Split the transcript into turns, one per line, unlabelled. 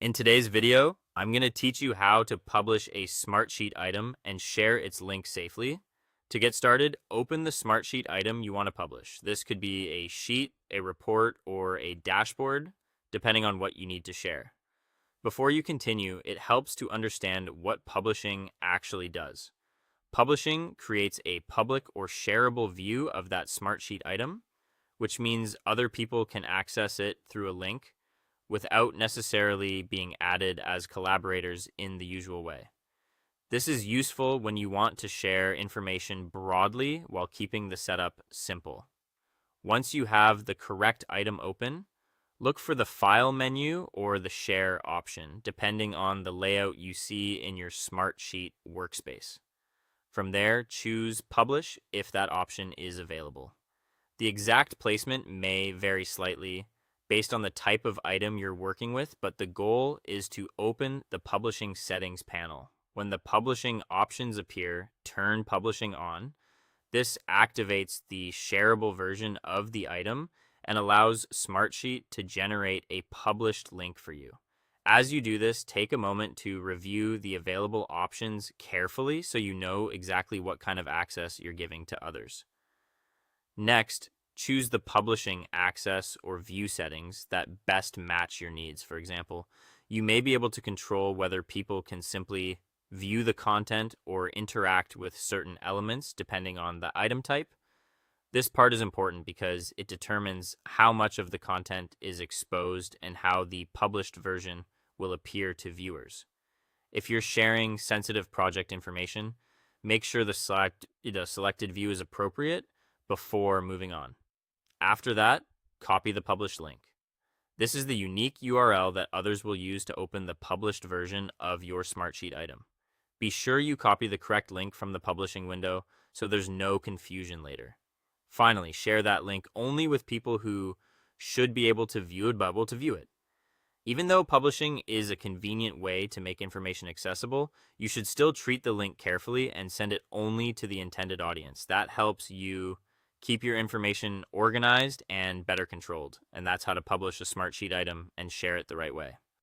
In today's video, I'm going to teach you how to publish a Smartsheet item and share its link safely. To get started, open the Smartsheet item you want to publish. This could be a sheet, a report, or a dashboard, depending on what you need to share. Before you continue, it helps to understand what publishing actually does. Publishing creates a public or shareable view of that Smartsheet item, which means other people can access it through a link without necessarily being added as collaborators in the usual way. This is useful when you want to share information broadly while keeping the setup simple. Once you have the correct item open, look for the File menu or the Share option, depending on the layout you see in your Smartsheet workspace. From there, choose Publish if that option is available. The exact placement may vary slightly based on the type of item you're working with, but the goal is to open the Publishing Settings panel. When the publishing options appear, turn Publishing on. This activates the shareable version of the item and allows Smartsheet to generate a published link for you. As you do this, take a moment to review the available options carefully so you know exactly what kind of access you're giving to others. Next, choose the publishing access or view settings that best match your needs. For example, you may be able to control whether people can simply view the content or interact with certain elements depending on the item type. This part is important because it determines how much of the content is exposed and how the published version will appear to viewers. If you're sharing sensitive project information, make sure the selected view is appropriate before moving on. After that, copy the published link. This is the unique URL that others will use to open the published version of your Smartsheet item. Be sure you copy the correct link from the publishing window so there's no confusion later. Finally, share that link only with people who should be able to view it. Even though publishing is a convenient way to make information accessible, you should still treat the link carefully and send it only to the intended audience. That helps you keep your information organized and better controlled. And that's how to publish a Smartsheet item and share it the right way.